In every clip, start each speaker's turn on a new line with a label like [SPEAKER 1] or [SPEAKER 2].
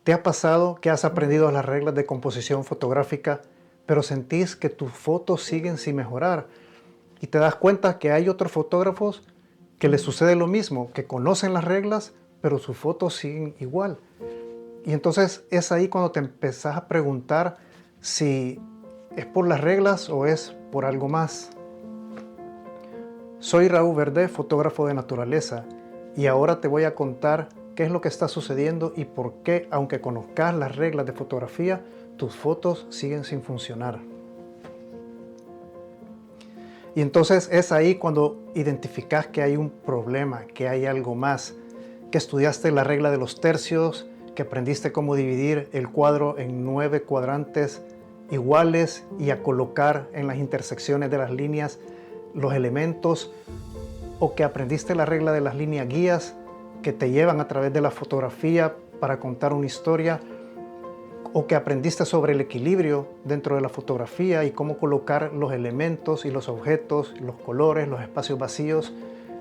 [SPEAKER 1] ¿Te ha pasado que has aprendido las reglas de composición fotográfica, pero sentís que tus fotos siguen sin mejorar? Y te das cuenta que hay otros fotógrafos que les sucede lo mismo, que conocen las reglas, pero sus fotos siguen igual. Y entonces es ahí cuando te empezás a preguntar si es por las reglas o es por algo más. Soy Raúl Verde, fotógrafo de naturaleza, y ahora te voy a contar qué es lo que está sucediendo y por qué, aunque conozcas las reglas de fotografía, tus fotos siguen sin funcionar. Y entonces es ahí cuando identificas que hay un problema, que hay algo más, que estudiaste la regla de los tercios, que aprendiste cómo dividir el cuadro en 9 cuadrantes iguales y a colocar en las intersecciones de las líneas los elementos, o que aprendiste la regla de las líneas guías que te llevan a través de la fotografía para contar una historia, o que aprendiste sobre el equilibrio dentro de la fotografía y cómo colocar los elementos y los objetos, los colores, los espacios vacíos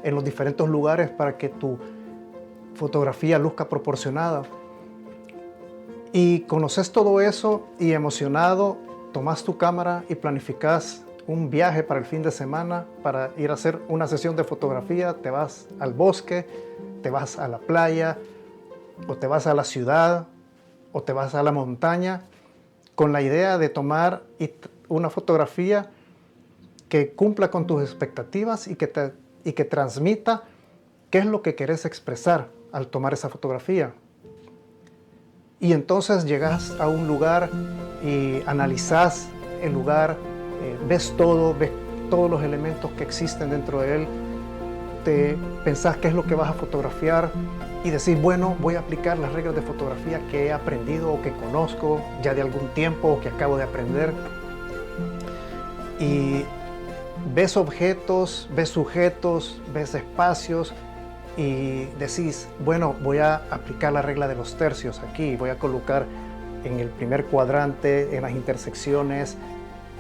[SPEAKER 1] en los diferentes lugares para que tu fotografía luzca proporcionada. Y conoces todo eso y emocionado tomas tu cámara y planificas un viaje para el fin de semana para ir a hacer una sesión de fotografía. Te vas al bosque, te vas a la playa, o te vas a la ciudad, o te vas a la montaña, con la idea de tomar una fotografía que cumpla con tus expectativas y que transmita qué es lo que querés expresar al tomar esa fotografía. Y entonces llegas a un lugar y analizas el lugar, ves todos los elementos que existen dentro de él, te pensás qué es lo que vas a fotografiar y decís, bueno, voy a aplicar las reglas de fotografía que he aprendido o que conozco ya de algún tiempo o que acabo de aprender. Y ves objetos, ves sujetos, ves espacios y decís, bueno, voy a aplicar la regla de los tercios aquí, voy a colocar en el primer cuadrante, en las intersecciones,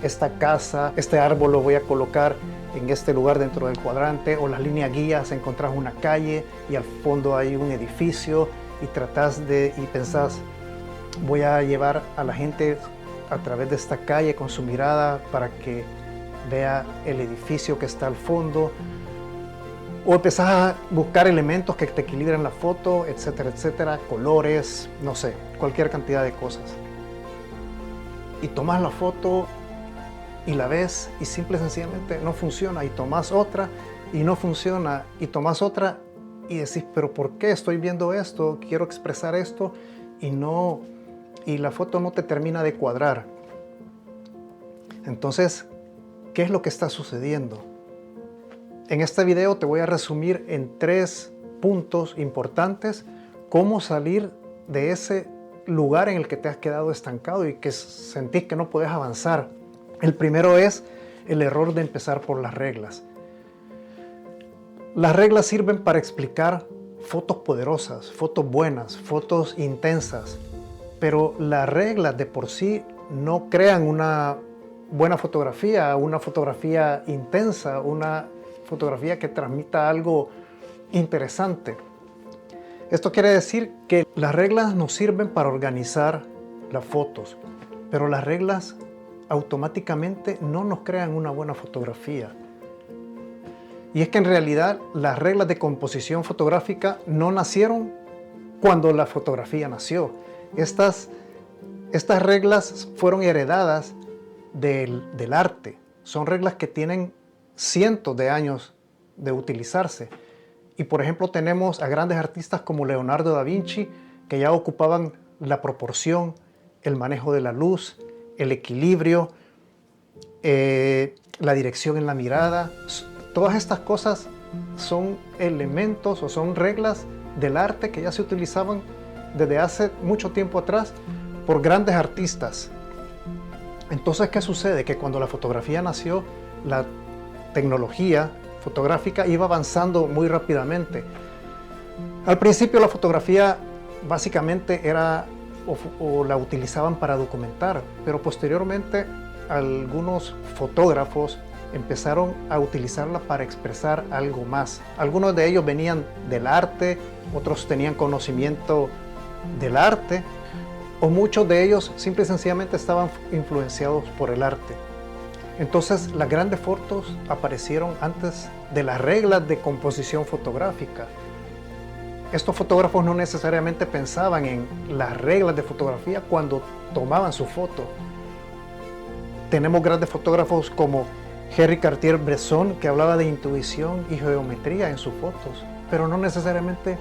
[SPEAKER 1] esta casa, este árbol lo voy a colocar en este lugar dentro del cuadrante, o las líneas guías, encontrás una calle y al fondo hay un edificio y pensás, voy a llevar a la gente a través de esta calle con su mirada para que vea el edificio que está al fondo, o empezás a buscar elementos que te equilibren la foto, etcétera, etcétera, colores, no sé, cualquier cantidad de cosas. Y tomas la foto y la ves y simple y sencillamente no funciona, y tomas otra y no funciona, y tomas otra y decís, pero ¿por qué estoy viendo esto? Quiero expresar esto y la foto no te termina de cuadrar. Entonces, ¿qué es lo que está sucediendo? En este video te voy a resumir en 3 puntos importantes cómo salir de ese lugar en el que te has quedado estancado y que sentís que no puedes avanzar. El primero es el error de empezar por las reglas. Las reglas sirven para explicar fotos poderosas, fotos buenas, fotos intensas, pero las reglas de por sí no crean una buena fotografía, una fotografía intensa, una fotografía que transmita algo interesante. Esto quiere decir que las reglas nos sirven para organizar las fotos, pero las reglas automáticamente no nos crean una buena fotografía. Y es que en realidad las reglas de composición fotográfica no nacieron cuando la fotografía nació. Estas reglas fueron heredadas del arte. Son reglas que tienen cientos de años de utilizarse. Y por ejemplo tenemos a grandes artistas como Leonardo da Vinci, que ya ocupaban la proporción, el manejo de la luz, el equilibrio, la dirección en la mirada. Todas estas cosas son elementos o son reglas del arte que ya se utilizaban desde hace mucho tiempo atrás por grandes artistas. Entonces, ¿qué sucede? Que cuando la fotografía nació, la tecnología fotográfica iba avanzando muy rápidamente. Al principio la fotografía básicamente era o la utilizaban para documentar, pero posteriormente algunos fotógrafos empezaron a utilizarla para expresar algo más. Algunos de ellos venían del arte, otros tenían conocimiento del arte, o muchos de ellos simple y sencillamente estaban influenciados por el arte. Entonces las grandes fotos aparecieron antes de las reglas de composición fotográfica. Estos fotógrafos no necesariamente pensaban en las reglas de fotografía cuando tomaban su foto. Tenemos grandes fotógrafos como Henri Cartier-Bresson, que hablaba de intuición y geometría en sus fotos, pero no necesariamente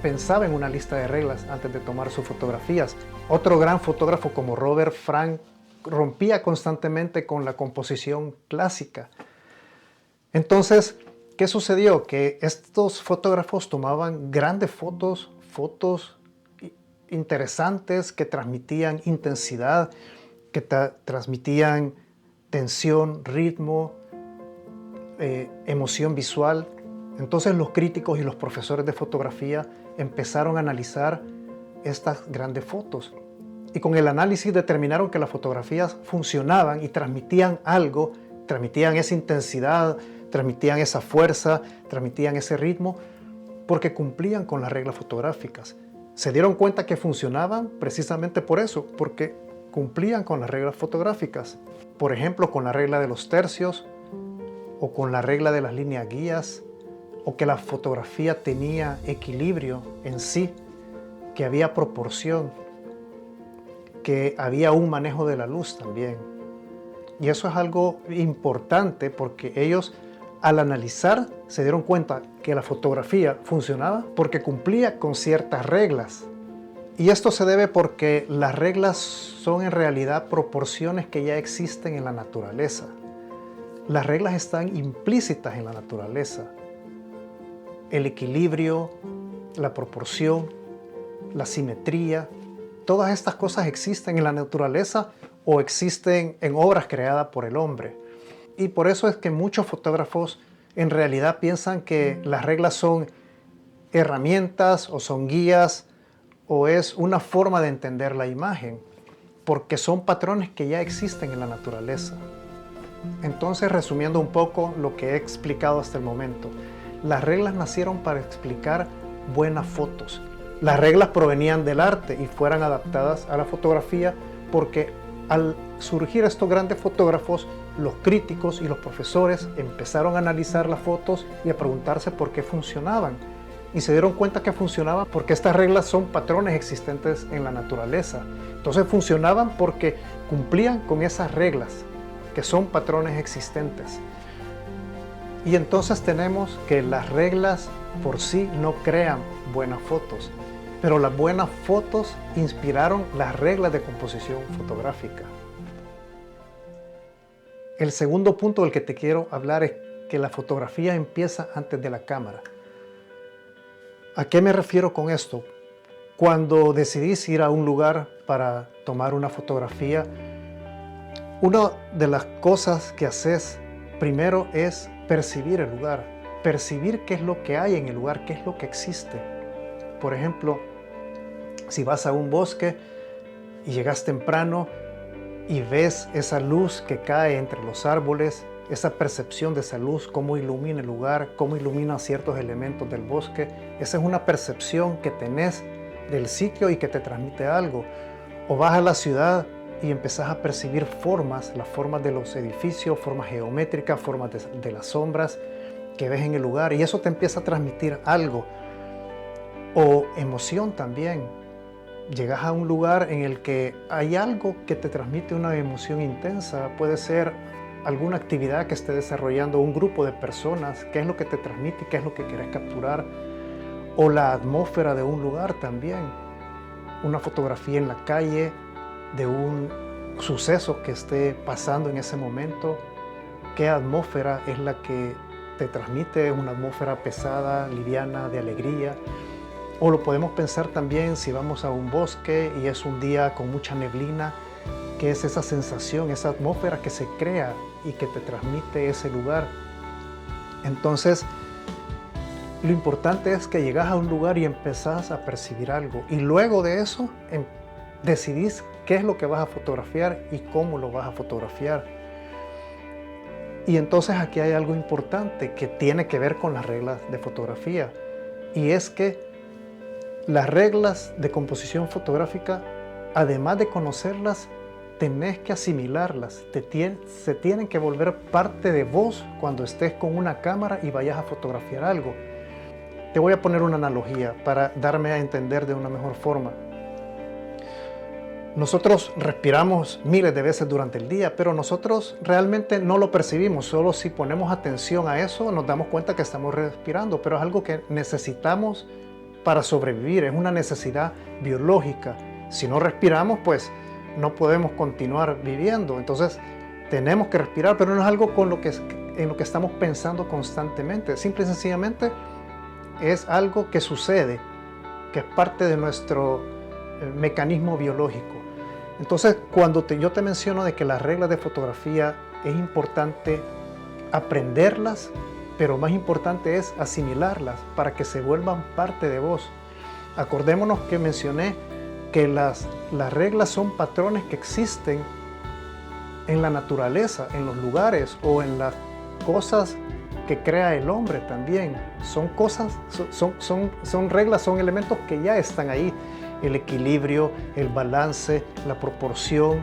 [SPEAKER 1] pensaba en una lista de reglas antes de tomar sus fotografías. Otro gran fotógrafo como Robert Frank rompía constantemente con la composición clásica. Entonces, ¿qué sucedió? Que estos fotógrafos tomaban grandes fotos interesantes que transmitían intensidad, que transmitían tensión, ritmo, emoción visual. Entonces los críticos y los profesores de fotografía empezaron a analizar estas grandes fotos. Y con el análisis determinaron que las fotografías funcionaban y transmitían algo, transmitían esa intensidad, transmitían esa fuerza, transmitían ese ritmo, porque cumplían con las reglas fotográficas. Se dieron cuenta que funcionaban precisamente por eso, porque cumplían con las reglas fotográficas. Por ejemplo, con la regla de los tercios, o con la regla de las líneas guías, o que la fotografía tenía equilibrio en sí, que había proporción, que había un manejo de la luz también. Y eso es algo importante porque ellos, al analizar, se dieron cuenta que la fotografía funcionaba porque cumplía con ciertas reglas. Y esto se debe porque las reglas son en realidad proporciones que ya existen en la naturaleza. Las reglas están implícitas en la naturaleza. El equilibrio, la proporción, la simetría, todas estas cosas existen en la naturaleza o existen en obras creadas por el hombre. Y por eso es que muchos fotógrafos en realidad piensan que las reglas son herramientas o son guías o es una forma de entender la imagen, porque son patrones que ya existen en la naturaleza. Entonces, resumiendo un poco lo que he explicado hasta el momento, las reglas nacieron para explicar buenas fotos. Las reglas provenían del arte y fueron adaptadas a la fotografía porque al surgir estos grandes fotógrafos, los críticos y los profesores empezaron a analizar las fotos y a preguntarse por qué funcionaban. Y se dieron cuenta que funcionaban porque estas reglas son patrones existentes en la naturaleza. Entonces funcionaban porque cumplían con esas reglas, que son patrones existentes. Y entonces tenemos que las reglas por sí no crean buenas fotos, pero las buenas fotos inspiraron las reglas de composición fotográfica. El segundo punto del que te quiero hablar es que la fotografía empieza antes de la cámara. ¿A qué me refiero con esto? Cuando decidís ir a un lugar para tomar una fotografía, una de las cosas que haces primero es percibir el lugar, percibir qué es lo que hay en el lugar, qué es lo que existe. Por ejemplo, si vas a un bosque y llegas temprano y ves esa luz que cae entre los árboles, esa percepción de esa luz, cómo ilumina el lugar, cómo ilumina ciertos elementos del bosque, esa es una percepción que tenés del sitio y que te transmite algo. O vas a la ciudad y empezás a percibir formas, las formas de los edificios, formas geométricas, formas de las sombras que ves en el lugar, y eso te empieza a transmitir algo. O emoción también. Llegas a un lugar en el que hay algo que te transmite una emoción intensa, puede ser alguna actividad que esté desarrollando un grupo de personas, qué es lo que te transmite, qué es lo que quieres capturar, o la atmósfera de un lugar también. Una fotografía en la calle de un suceso que esté pasando en ese momento, qué atmósfera es la que te transmite, una atmósfera pesada, liviana, de alegría. O lo podemos pensar también si vamos a un bosque y es un día con mucha neblina, qué es esa sensación, esa atmósfera que se crea y que te transmite ese lugar. Entonces, lo importante es que llegas a un lugar y empezás a percibir algo, y luego de eso decidís qué es lo que vas a fotografiar y cómo lo vas a fotografiar. Y entonces aquí hay algo importante que tiene que ver con las reglas de fotografía, y es que las reglas de composición fotográfica además de conocerlas, tenés que asimilarlas. Se tienen que volver parte de vos cuando estés con una cámara y vayas a fotografiar algo. Te voy a poner una analogía para darme a entender de una mejor forma. Nosotros respiramos miles de veces durante el día, pero nosotros realmente no lo percibimos. Solo si ponemos atención a eso nos damos cuenta que estamos respirando, pero es algo que necesitamos para sobrevivir, es una necesidad biológica. Si no respiramos, pues no podemos continuar viviendo. Entonces tenemos que respirar, pero no es algo en lo que estamos pensando constantemente. Simple y sencillamente es algo que sucede, que es parte de nuestro mecanismo biológico. Entonces, cuando yo te menciono de que las reglas de fotografía es importante aprenderlas, pero más importante es asimilarlas para que se vuelvan parte de vos. Acordémonos que mencioné que las reglas son patrones que existen en la naturaleza, en los lugares o en las cosas que crea el hombre también. Son cosas, son reglas, son elementos que ya están ahí. El equilibrio, el balance, la proporción,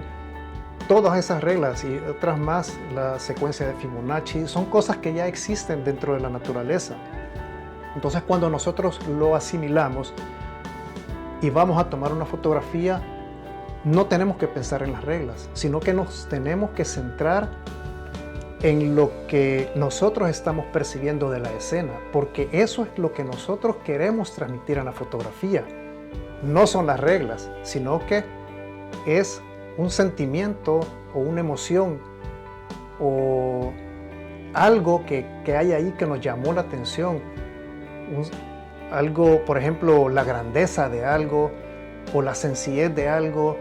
[SPEAKER 1] todas esas reglas y otras más, la secuencia de Fibonacci, son cosas que ya existen dentro de la naturaleza. Entonces, cuando nosotros lo asimilamos y vamos a tomar una fotografía, no tenemos que pensar en las reglas, sino que nos tenemos que centrar en lo que nosotros estamos percibiendo de la escena, porque eso es lo que nosotros queremos transmitir en la fotografía. No son las reglas, sino que es un sentimiento o una emoción o algo que hay ahí que nos llamó la atención. Algo, por ejemplo, la grandeza de algo o la sencillez de algo,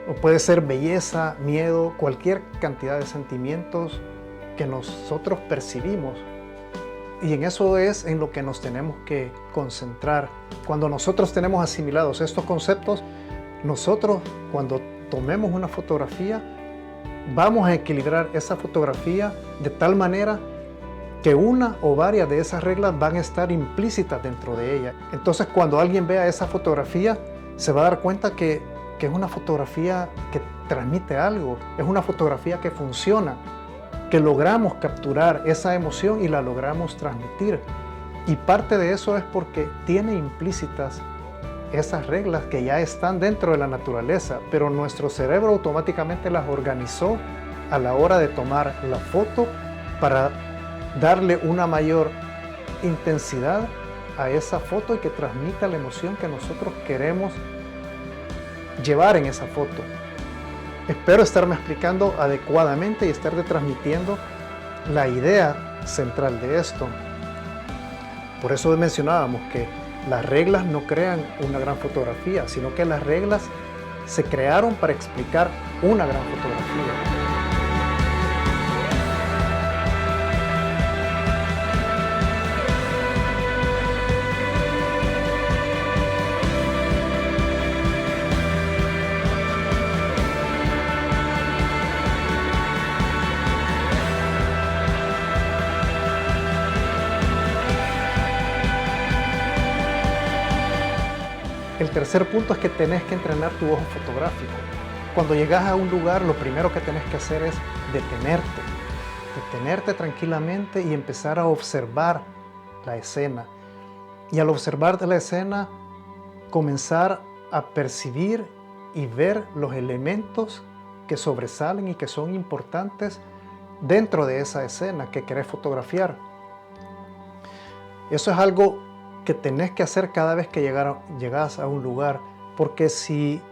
[SPEAKER 1] o puede ser belleza, miedo, cualquier cantidad de sentimientos que nosotros percibimos. Y en eso es en lo que nos tenemos que concentrar. Cuando nosotros tenemos asimilados estos conceptos, nosotros cuando tomemos una fotografía, vamos a equilibrar esa fotografía de tal manera que una o varias de esas reglas van a estar implícitas dentro de ella. Entonces, cuando alguien vea esa fotografía, se va a dar cuenta que es una fotografía que transmite algo, es una fotografía que funciona, que logramos capturar esa emoción y la logramos transmitir. Y parte de eso es porque tiene implícitas esas reglas que ya están dentro de la naturaleza, pero nuestro cerebro automáticamente las organizó a la hora de tomar la foto para darle una mayor intensidad a esa foto y que transmita la emoción que nosotros queremos llevar en esa foto. Espero estarme explicando adecuadamente y estar transmitiendo la idea central de esto. Por eso mencionábamos que las reglas no crean una gran fotografía, sino que las reglas se crearon para explicar una gran fotografía. El tercer punto es que tenés que entrenar tu ojo fotográfico. Cuando llegas a un lugar, lo primero que tenés que hacer es detenerte tranquilamente y empezar a observar la escena. Y al observar la escena, comenzar a percibir y ver los elementos que sobresalen y que son importantes dentro de esa escena que querés fotografiar. Eso es algo que tenés que hacer cada vez que llegas a un lugar, porque si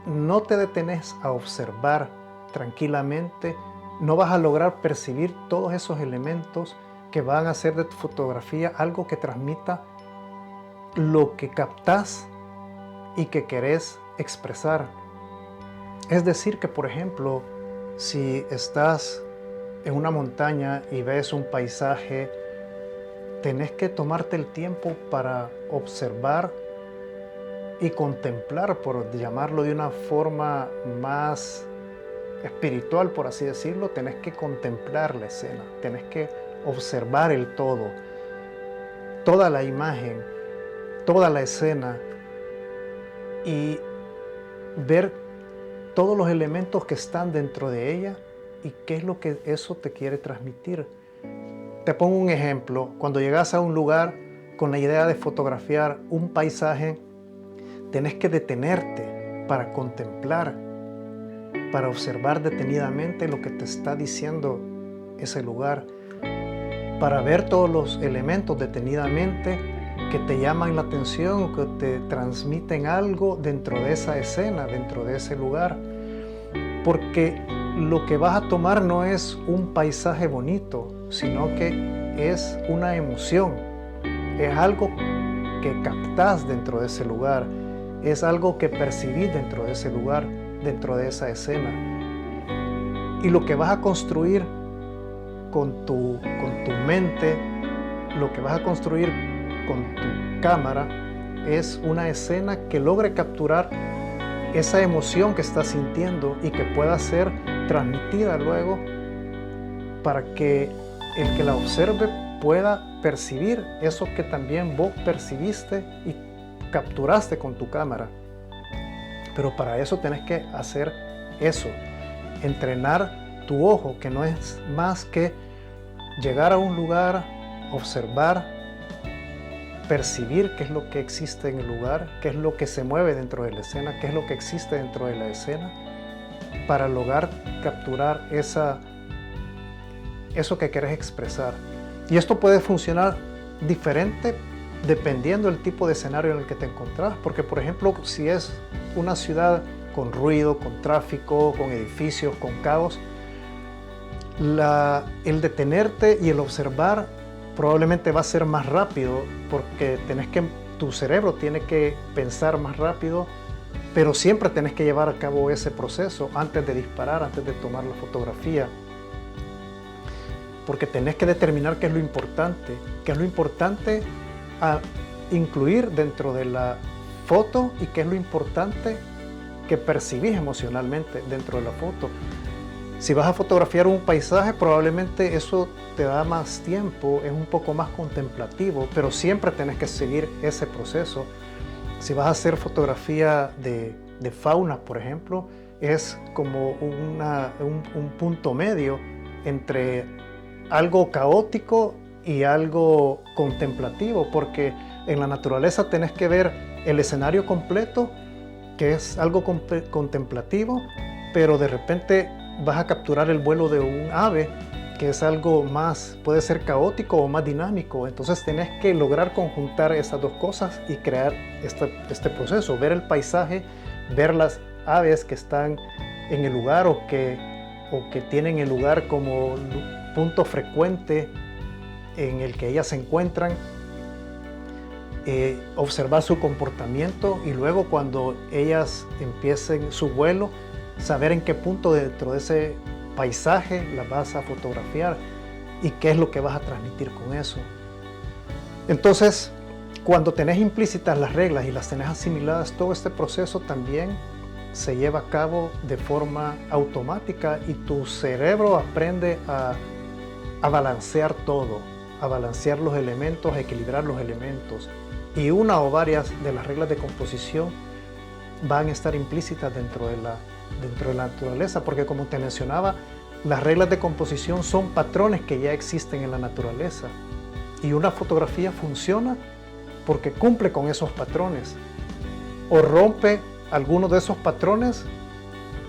[SPEAKER 1] no te detenés a observar tranquilamente, no vas a lograr percibir todos esos elementos que van a hacer de tu fotografía algo que transmita lo que captás y que querés expresar. Es decir que, por ejemplo, si estás en una montaña y ves un paisaje, tenés que tomarte el tiempo para observar y contemplar, por llamarlo de una forma más espiritual, por así decirlo. Tenés que contemplar la escena, tenés que observar el todo, toda la imagen, toda la escena, y ver todos los elementos que están dentro de ella y qué es lo que eso te quiere transmitir. Te pongo un ejemplo. Cuando llegas a un lugar con la idea de fotografiar un paisaje, tenés que detenerte para contemplar, para observar detenidamente lo que te está diciendo ese lugar, para ver todos los elementos detenidamente que te llaman la atención o que te transmiten algo dentro de esa escena, dentro de ese lugar. Porque lo que vas a tomar no es un paisaje bonito, sino que es una emoción, es algo que captás dentro de ese lugar, es algo que percibís dentro de ese lugar, dentro de esa escena. Y lo que vas a construir con tu mente, lo que vas a construir con tu cámara, es una escena que logre capturar esa emoción que estás sintiendo y que pueda ser transmitida luego para que el que la observe pueda percibir eso que también vos percibiste y capturaste con tu cámara. Pero para eso tenés que hacer eso, entrenar tu ojo, que no es más que llegar a un lugar, observar, percibir qué es lo que existe en el lugar, qué es lo que se mueve dentro de la escena, qué es lo que existe dentro de la escena, para lograr capturar eso que querés expresar. Y esto puede funcionar diferente dependiendo del tipo de escenario en el que te encontrás, porque por ejemplo, si es una ciudad con ruido, con tráfico, con edificios, con caos, el detenerte y el observar probablemente va a ser más rápido porque tu cerebro tiene que pensar más rápido, pero siempre tenés que llevar a cabo ese proceso antes de disparar, antes de tomar la fotografía, porque tenés que determinar qué es lo importante a incluir dentro de la foto y qué es lo importante que percibís emocionalmente dentro de la foto. Si vas a fotografiar un paisaje, probablemente eso te da más tiempo, es un poco más contemplativo, pero siempre tenés que seguir ese proceso. Si vas a hacer fotografía de fauna, por ejemplo, es como un punto medio entre algo caótico y algo contemplativo, porque en la naturaleza tenés que ver el escenario completo, que es algo contemplativo, pero de repente vas a capturar el vuelo de un ave, que es algo más, puede ser caótico o más dinámico. Entonces tenés que lograr conjuntar esas dos cosas y crear este proceso, ver el paisaje, ver las aves que están en el lugar o que tienen el lugar como punto frecuente en el que ellas se encuentran, observar su comportamiento y luego cuando ellas empiecen su vuelo, saber en qué punto dentro de ese paisaje las vas a fotografiar y qué es lo que vas a transmitir con eso. Entonces, cuando tenés implícitas las reglas y las tenés asimiladas, todo este proceso también se lleva a cabo de forma automática y tu cerebro aprende a balancear todo, a balancear los elementos, a equilibrar los elementos. Y una o varias de las reglas de composición van a estar implícitas dentro de la naturaleza, porque como te mencionaba, las reglas de composición son patrones que ya existen en la naturaleza y una fotografía funciona porque cumple con esos patrones o rompe algunos de esos patrones,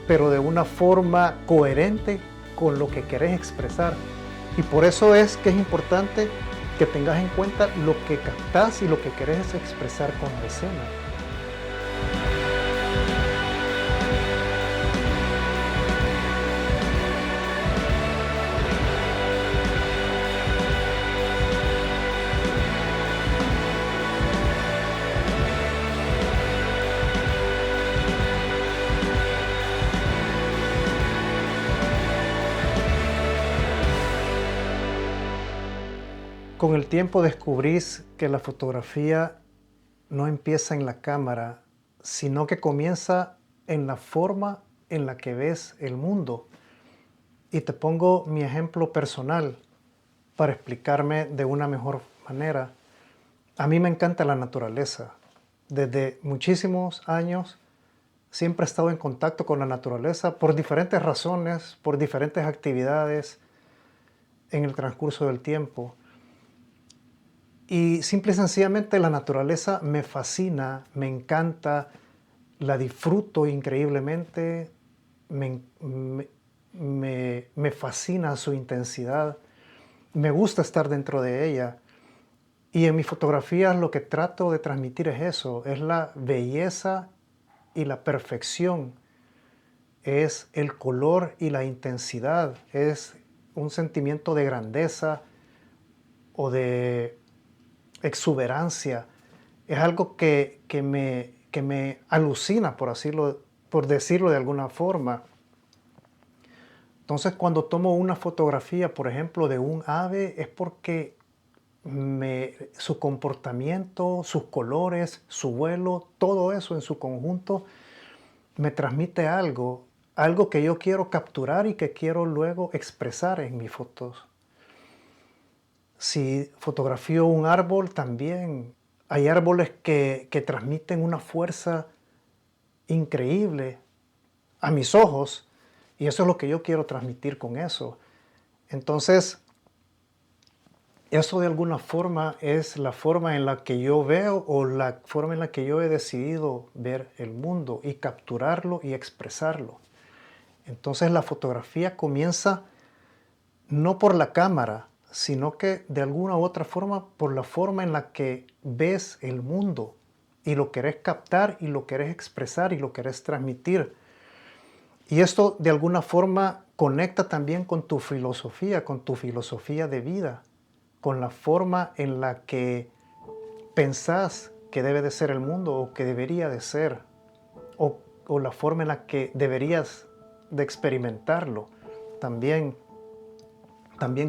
[SPEAKER 1] pero de una forma coherente con lo que querés expresar. Y por eso es que es importante que tengas en cuenta lo que captás y lo que querés expresar con la escena. Con el tiempo descubrís que la fotografía no empieza en la cámara, sino que comienza en la forma en la que ves el mundo. Y te pongo mi ejemplo personal para explicarme de una mejor manera. A mí me encanta la naturaleza. Desde muchísimos años siempre he estado en contacto con la naturaleza por diferentes razones, por diferentes actividades en el transcurso del tiempo. Y simple y sencillamente la naturaleza me fascina, me encanta, la disfruto increíblemente, me fascina su intensidad, me gusta estar dentro de ella. Y en mis fotografías lo que trato de transmitir es eso, es la belleza y la perfección, es el color y la intensidad, es un sentimiento de grandeza o de exuberancia. Es algo que me alucina, por decirlo de alguna forma. Entonces, cuando tomo una fotografía, por ejemplo, de un ave, es porque su comportamiento, sus colores, su vuelo, todo eso en su conjunto me transmite algo, algo que yo quiero capturar y que quiero luego expresar en mis fotos. Si fotografío un árbol, también hay árboles que transmiten una fuerza increíble a mis ojos, y eso es lo que yo quiero transmitir con eso. Entonces, eso de alguna forma es la forma en la que yo veo o la forma en la que yo he decidido ver el mundo y capturarlo y expresarlo. Entonces la fotografía comienza no por la cámara, sino que de alguna u otra forma por la forma en la que ves el mundo y lo querés captar y lo querés expresar y lo querés transmitir. Y esto de alguna forma conecta también con tu filosofía de vida, con la forma en la que pensás que debe de ser el mundo o que debería de ser, o la forma en la que deberías de experimentarlo. También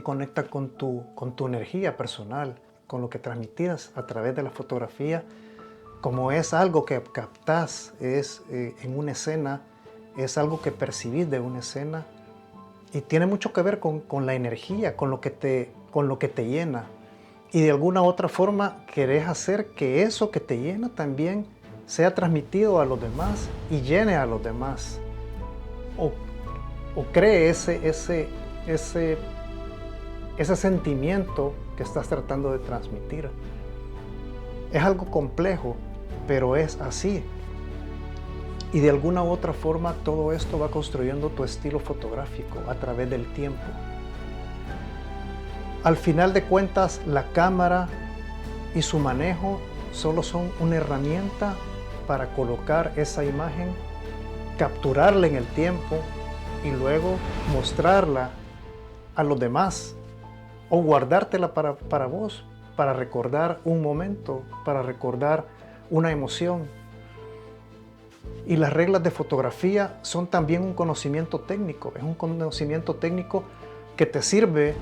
[SPEAKER 1] conecta con tu energía personal, con lo que transmitías a través de la fotografía. Como es algo que captás, en una escena, es algo que percibís de una escena y tiene mucho que ver con la energía, con lo que te llena. Y de alguna u otra forma querés hacer que eso que te llena también sea transmitido a los demás y llene a los demás. O cree ese sentimiento que estás tratando de transmitir. Es algo complejo, pero es así. Y de alguna u otra forma todo esto va construyendo tu estilo fotográfico a través del tiempo. Al final de cuentas, la cámara y su manejo solo son una herramienta para colocar esa imagen, capturarla en el tiempo y luego mostrarla a los demás o guardártela para vos, para recordar un momento, para recordar una emoción. Y las reglas de fotografía son también un conocimiento técnico, es un conocimiento técnico que te sirve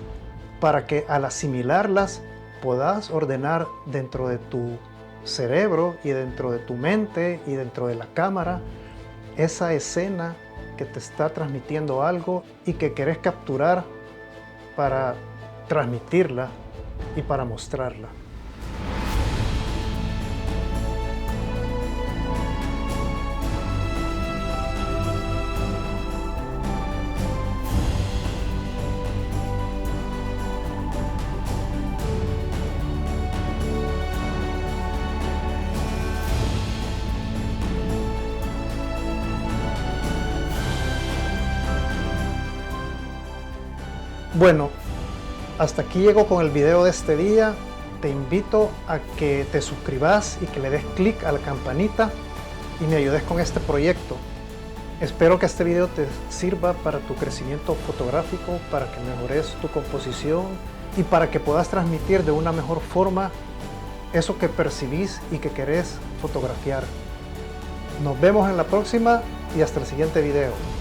[SPEAKER 1] para que al asimilarlas puedas ordenar dentro de tu cerebro y dentro de tu mente y dentro de la cámara esa escena que te está transmitiendo algo y que querés capturar para transmitirla y para mostrarla. Bueno, hasta aquí llego con el video de este día. Te invito a que te suscribas y que le des clic a la campanita y me ayudes con este proyecto. Espero que este video te sirva para tu crecimiento fotográfico, para que mejores tu composición y para que puedas transmitir de una mejor forma eso que percibís y que querés fotografiar. Nos vemos en la próxima y hasta el siguiente video.